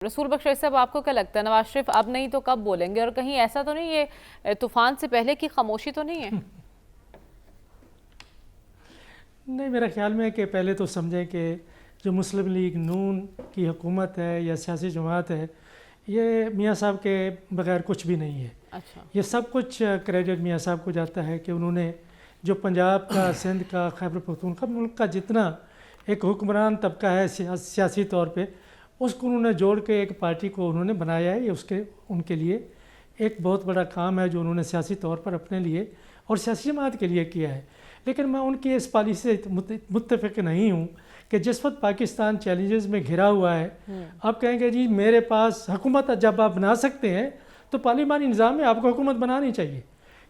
رسول بخش صاحب، آپ کو کیا لگتا ہے نواز شریف اب نہیں تو کب بولیں گے؟ اور کہیں ایسا تو نہیں یہ طوفان سے پہلے کی خاموشی تو نہیں ہے؟ نہیں، میرا خیال میں ہے کہ پہلے تو سمجھیں کہ جو مسلم لیگ نون کی حکومت ہے یا سیاسی جماعت ہے، یہ میاں صاحب کے بغیر کچھ بھی نہیں ہے۔ اچھا، یہ سب کچھ کریڈٹ میاں صاحب کو جاتا ہے کہ انہوں نے جو پنجاب کا، سندھ کا، خیبر پختونخوا ملک کا جتنا ایک حکمران طبقہ ہے سیاسی طور پہ، اس کو انہوں نے جوڑ کے ایک پارٹی کو انہوں نے بنایا ہے۔ یہ ان کے لیے ایک بہت بڑا کام ہے جو انہوں نے سیاسی طور پر اپنے لیے اور سیاسی جماعت کے لیے کیا ہے۔ لیکن میں ان کی اس پالیسی سے متفق نہیں ہوں کہ جس وقت پاکستان چیلنجز میں گھرا ہوا ہے، آپ کہیں گے جی میرے پاس حکومت جب آپ بنا سکتے ہیں تو پارلیمانی نظام میں آپ کو حکومت بنانی چاہیے،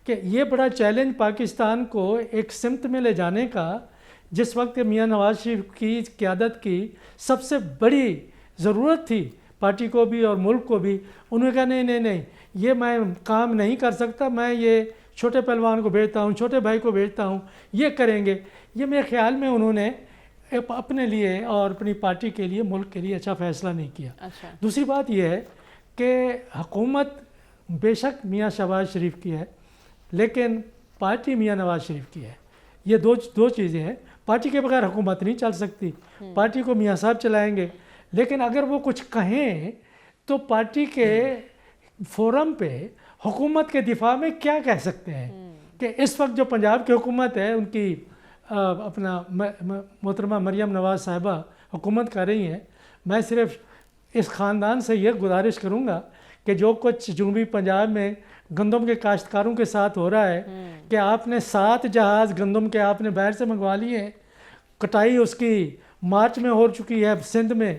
کہ یہ بڑا چیلنج پاکستان کو ایک سمت میں لے جانے کا، جس وقت میاں نواز شریف کی قیادت کی سب سے بڑی ضرورت تھی پارٹی کو بھی اور ملک کو بھی، انہوں نے کہا نہیں یہ میں کام نہیں کر سکتا، میں یہ چھوٹے پہلوان کو بھیجتا ہوں، چھوٹے بھائی کو بھیجتا ہوں، یہ کریں گے۔ یہ میرے خیال میں انہوں نے اپنے لیے اور اپنی پارٹی کے لیے، ملک کے لیے اچھا فیصلہ نہیں کیا۔ دوسری بات یہ ہے کہ حکومت بے شک میاں شہباز شریف کی ہے، لیکن پارٹی میاں نواز شریف کی ہے۔ یہ دو چیزیں ہیں۔ پارٹی کے بغیر حکومت نہیں چل سکتی، پارٹی کو میاں صاحب چلائیں گے، لیکن اگر وہ کچھ کہیں تو پارٹی کے فورم پہ حکومت کے دفاع میں کیا کہہ سکتے ہیں؟ کہ اس وقت جو پنجاب کی حکومت ہے، ان کی اپنا محترمہ مریم نواز صاحبہ حکومت کر رہی ہیں، میں صرف اس خاندان سے یہ گزارش کروں گا کہ جو کچھ جنوبی پنجاب میں گندم کے کاشتکاروں کے ساتھ ہو رہا ہے، کہ آپ نے 7 جہاز گندم کے آپ نے باہر سے منگوا لیے ہیں، کٹائی اس کی مارچ میں ہو چکی ہے سندھ میں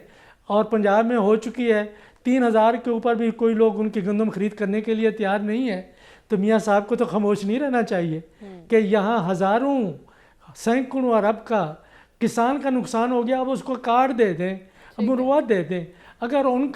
اور پنجاب میں ہو چکی ہے، 3000 کے اوپر بھی کوئی لوگ ان کی گندم خرید کرنے کے لیے تیار نہیں ہے، تو میاں صاحب کو تو خاموش نہیں رہنا چاہیے کہ یہاں ہزاروں سینکڑوں ارب کا کسان کا نقصان ہو گیا، اب اس کو کاٹ دے دیں، مروت دے دیں۔ اگر ان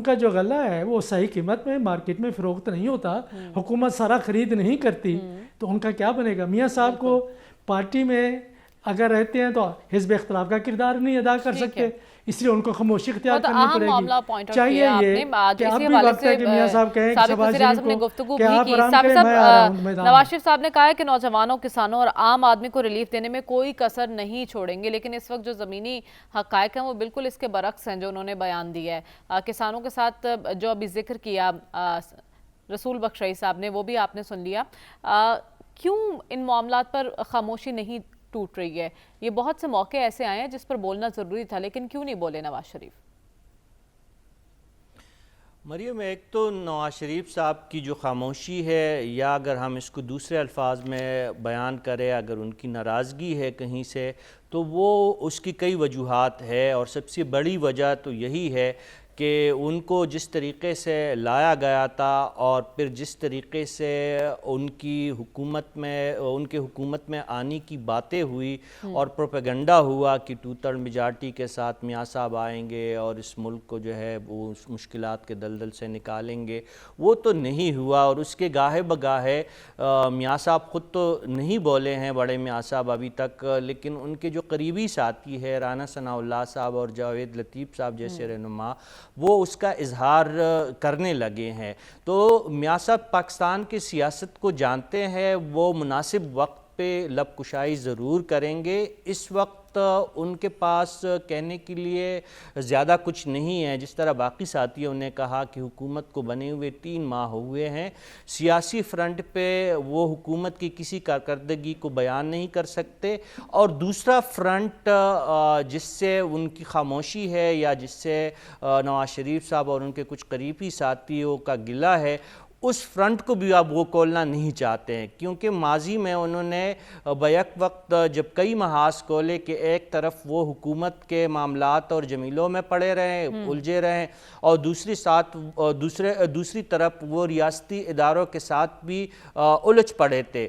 کا جو غلہ ہے وہ صحیح قیمت میں مارکیٹ میں فروخت نہیں ہوتا، حکومت سارا خرید نہیں کرتی، تو ان کا کیا بنے گا؟ میاں صاحب کو پارٹی میں اگر رہتے ہیں تو حزب اختلاف کا کردار نہیں ادا کر سکتے، اس لیے ان کو خاموشی اختیار کرنی پڑے گی۔ چاہیے یہ کہ اب بھی وقت ہے کہ میاں صاحب کہیں کہ شہباز شریف کو کہ آپ آرام کریں، میں آ رہا ہوں میدان۔ نواز شریف صاحب نے کہا ہے کہ نوجوانوں، کسانوں اور عام آدمی کو ریلیف دینے میں کوئی کسر نہیں چھوڑیں گے، لیکن اس وقت جو زمینی حقائق ہیں وہ بالکل اس کے برعکس ہیں جو انہوں نے بیان دیا ہے۔ کسانوں کے ساتھ جو ابھی ذکر کیا رسول بخش صاحب نے، وہ بھی آپ نے سن لیا۔ کیوں ان معاملات پر خاموشی نہیں ٹوٹ رہی ہے؟ یہ بہت سے موقع ایسے آئے ہیں جس پر بولنا ضروری تھا، لیکن کیوں نہیں بولے نواز شریف؟ مریم، ایک تو نواز شریف صاحب کی جو خاموشی ہے، یا اگر ہم اس کو دوسرے الفاظ میں بیان کریں، اگر ان کی ناراضگی ہے کہیں سے، تو وہ اس کی کئی وجوہات ہے، اور سب سے بڑی وجہ تو یہی ہے کہ ان کو جس طریقے سے لایا گیا تھا اور پھر جس طریقے سے ان کے حکومت میں آنے کی باتیں ہوئی اور پروپیگنڈا ہوا کہ 2/3 میجارٹی کے ساتھ میاں صاحب آئیں گے اور اس ملک کو جو ہے وہ مشکلات کے دلدل سے نکالیں گے، وہ تو نہیں ہوا۔ اور اس کے گاہے بگاہے میاں صاحب خود تو نہیں بولے ہیں، بڑے میاں صاحب ابھی تک، لیکن ان کے جو قریبی ساتھی ہے رانا ثناءاللہ صاحب اور جاوید لطیف صاحب جیسے رہنما، وہ اس کا اظہار کرنے لگے ہیں۔ تو میاں صاحب پاکستان کی سیاست کو جانتے ہیں، وہ مناسب وقت پہ لب کشائی ضرور کریں گے۔ اس وقت ان کے پاس کہنے کے لیے زیادہ کچھ نہیں ہے۔ جس طرح باقی ساتھیوں نے کہا کہ حکومت کو بنے ہوئے 3 ماہ ہوئے ہیں، سیاسی فرنٹ پہ وہ حکومت کی کسی کارکردگی کو بیان نہیں کر سکتے، اور دوسرا فرنٹ جس سے ان کی خاموشی ہے یا جس سے نواز شریف صاحب اور ان کے کچھ قریبی ساتھیوں کا گلہ ہے، اس فرنٹ کو بھی اب وہ کھولنا نہیں چاہتے ہیں، کیونکہ ماضی میں انہوں نے بیک وقت جب کئی محاذ کھولے کہ ایک طرف وہ حکومت کے معاملات اور جمیلوں میں پڑے رہیں، الجھے رہیں، اور دوسری طرف وہ ریاستی اداروں کے ساتھ بھی الجھ پڑے تھے۔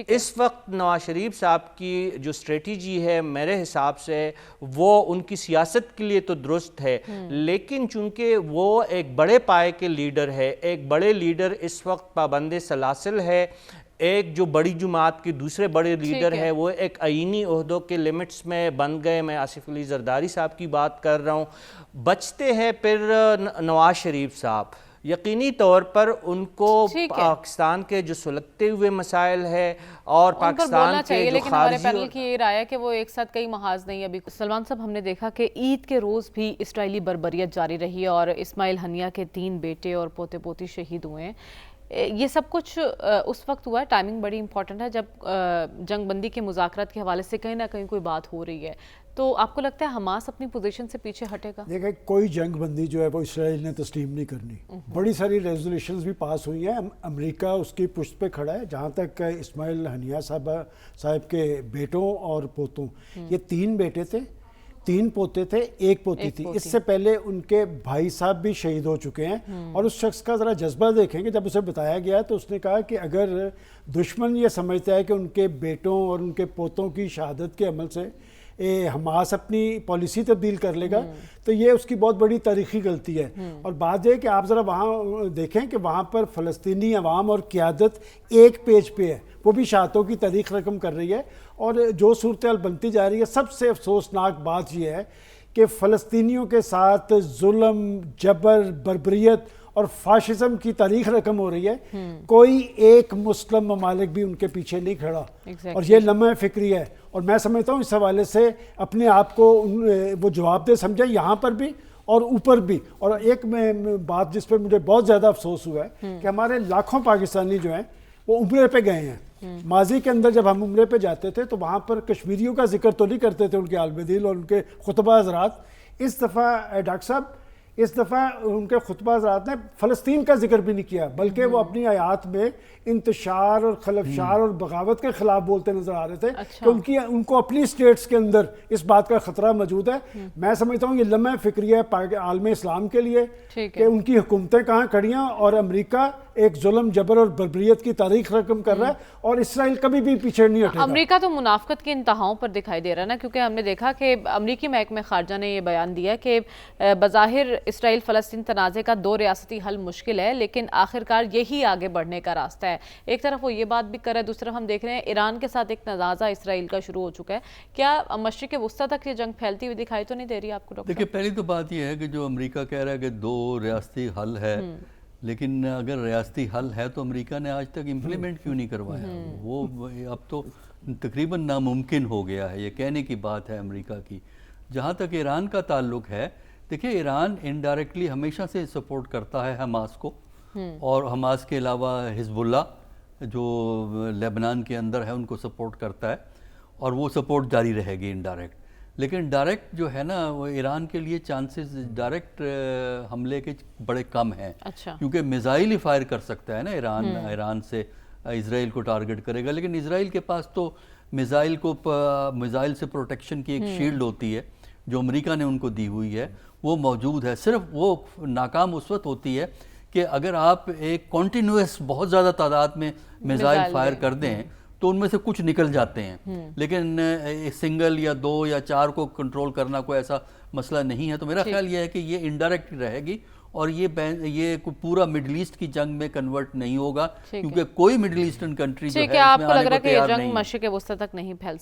اس وقت نواز شریف صاحب کی جو اسٹریٹجی ہے میرے حساب سے وہ ان کی سیاست کے لیے تو درست ہے، لیکن چونکہ وہ ایک بڑے پائے کے لیڈر ہے، ایک بڑے لیڈر اس وقت پابند سلاسل ہے، ایک جو بڑی جماعت کے دوسرے بڑے لیڈر ہے وہ ایک آئینی عہدوں کے لیمٹس میں بن گئے. میں آصف علی زرداری صاحب کی بات کر رہا ہوں. بچتے ہیں پھر نواز شریف صاحب. یقینی طور پر ان کو پاکستان کے جو سلگتے ہوئے مسائل ہے اور پاکستان کے جو لیکن ہمارے پینل کی یہ رائے ہے کہ وہ ایک ساتھ کئی محاذ نہیں. ابھی سلمان صاحب ہم نے دیکھا کہ عید کے روز بھی اسرائیلی بربریت جاری رہی اور اسماعیل ہنیہ کے 3 بیٹے اور پوتے پوتی شہید ہوئے ہیں. یہ سب کچھ اس وقت ہوا ہے, ٹائمنگ بڑی امپورٹنٹ ہے, جب جنگ بندی کے مذاکرات کے حوالے سے کہیں نہ کہیں کوئی بات ہو رہی ہے. تو آپ کو لگتا ہے حماس اپنی پوزیشن سے پیچھے ہٹے گا؟ دیکھیں, کوئی جنگ بندی جو ہے وہ اسرائیل نے تسلیم نہیں کرنی. بڑی ساری ریزولیشنز بھی پاس ہوئی ہیں, امریکہ اس کی پشت پہ کھڑا ہے. جہاں تک اسماعیل ہنیہ صاحب کے بیٹوں اور پوتوں, یہ 3 بیٹے تھے, 3 پوتے تھے, 1 پوتی تھی. اس سے پہلے ان کے بھائی صاحب بھی شہید ہو چکے ہیں. اور اس شخص کا ذرا جذبہ دیکھیں کہ جب اسے بتایا گیا تو اس نے کہا کہ اگر دشمن یہ سمجھتا ہے کہ ان کے بیٹوں اور ان کے پوتوں کی شہادت کے عمل سے حماس اپنی پالیسی تبدیل کر لے گا تو یہ اس کی بہت بڑی تاریخی غلطی ہے. اور بات یہ کہ آپ ذرا وہاں دیکھیں کہ وہاں پر فلسطینی عوام اور قیادت ایک پیج پہ ہے, وہ بھی شہادتوں کی تاریخ رقم کر رہی ہے. اور جو صورتحال بنتی جا رہی ہے, سب سے افسوسناک بات یہ ہے کہ فلسطینیوں کے ساتھ ظلم, جبر, بربریت اور فاشزم کی تاریخ رقم ہو رہی ہے. کوئی ایک مسلم ممالک بھی ان کے پیچھے نہیں کھڑا. اور یہ لمحہ فکری ہے. اور میں سمجھتا ہوں اس حوالے سے اپنے آپ کو وہ جواب دہ سمجھیں یہاں پر بھی اور اوپر بھی. اور ایک میں بات جس پہ مجھے بہت زیادہ افسوس ہوا ہے کہ ہمارے لاکھوں پاکستانی جو ہیں وہ عمرے پہ گئے ہیں. ماضی کے اندر جب ہم عمرے پہ جاتے تھے تو وہاں پر کشمیریوں کا ذکر تو نہیں کرتے تھے, ان کے عالم دین اور ان کے خطبہ حضرات. اس دفعہ ڈاکٹر صاحب, اس دفعہ ان کے خطبہ حضرات نے فلسطین کا ذکر بھی نہیں کیا, بلکہ وہ اپنی آیات میں انتشار اور خلفشار اور بغاوت کے خلاف بولتے نظر آ رہے تھے کہ ان کو اپنی اسٹیٹس کے اندر اس بات کا خطرہ موجود ہے. میں سمجھتا ہوں یہ لمحہ فکری ہے عالم اسلام کے لیے کہ ان کی حکومتیں کہاں کھڑی ہیں اور امریکہ ایک ظلم, جبر اور بربریت کی تاریخ رقم کر رہا ہے اور اسرائیل کبھی بھی پیچھے نہیں ہٹے گا. امریکہ تو منافقت کی انتہاؤں پر دکھائی دے رہا ہے نا, کیونکہ ہم نے دیکھا کہ امریکی محکمہ خارجہ نے یہ بیان دیا کہ بظاہر اسرائیل فلسطین تنازع کا 2 ریاستی حل مشکل ہے, لیکن آخرکار یہی آگے بڑھنے کا راستہ ہے. ایک طرف وہ یہ بات بھی کر رہا ہے, دوسری طرف ہم دیکھ رہے ہیں ایران کے ساتھ ایک تنازع اسرائیل کا شروع ہو چکا ہے. کیا مشرق وسطیٰ تک یہ جنگ پھیلتی ہوئی دکھائی تو نہیں دے رہی آپ کو ڈاکٹر؟ دیکھیں, پہلی تو بات یہ ہے کہ جو امریکہ کہہ رہا ہے کہ 2 ریاستی حل ہے, لیکن اگر ریاستی حل ہے تو امریکہ نے آج تک امپلیمنٹ کیوں نہیں کروایا؟ وہ اب تو تقریباً ناممکن ہو گیا ہے, یہ کہنے کی بات ہے امریکہ کی. جہاں تک ایران کا تعلق ہے, دیکھیں ایران انڈائریکٹلی ہمیشہ سے سپورٹ کرتا ہے حماس کو, اور حماس کے علاوہ حزب اللہ جو لیبنان کے اندر ہے ان کو سپورٹ کرتا ہے, اور وہ سپورٹ جاری رہے گی انڈائریکٹ. لیکن ڈائریکٹ جو ہے نا وہ ایران کے لیے چانسز ڈائریکٹ حملے کے بڑے کم ہیں, کیونکہ میزائل ہی فائر کر سکتا ہے نا ایران سے اسرائیل کو ٹارگٹ کرے گا. لیکن اسرائیل کے پاس تو میزائل سے پروٹیکشن کی ایک شیلڈ ہوتی ہے جو امریکہ نے ان کو دی ہوئی ہے, وہ موجود ہے. صرف وہ ناکام اس وقت ہوتی ہے کہ اگر آپ ایک کنٹینیوس بہت زیادہ تعداد میں میزائل فائر کر دیں تو ان میں سے کچھ نکل جاتے ہیں, لیکن سنگل یا 2 یا 4 کو کنٹرول کرنا کوئی ایسا مسئلہ نہیں ہے. تو میرا خیال یہ ہے کہ یہ انڈائریکٹ رہے گی اور یہ پورا مڈل ایسٹ کی جنگ میں کنورٹ نہیں ہوگا, کیونکہ کوئی مڈل ایسٹرن کنٹری جو ہے اس میں آنے کو تیار نہیں ہے. آپ کو لگ رہا ہے کہ یہ جنگ مشرق وسطیٰ تک نہیں پھیل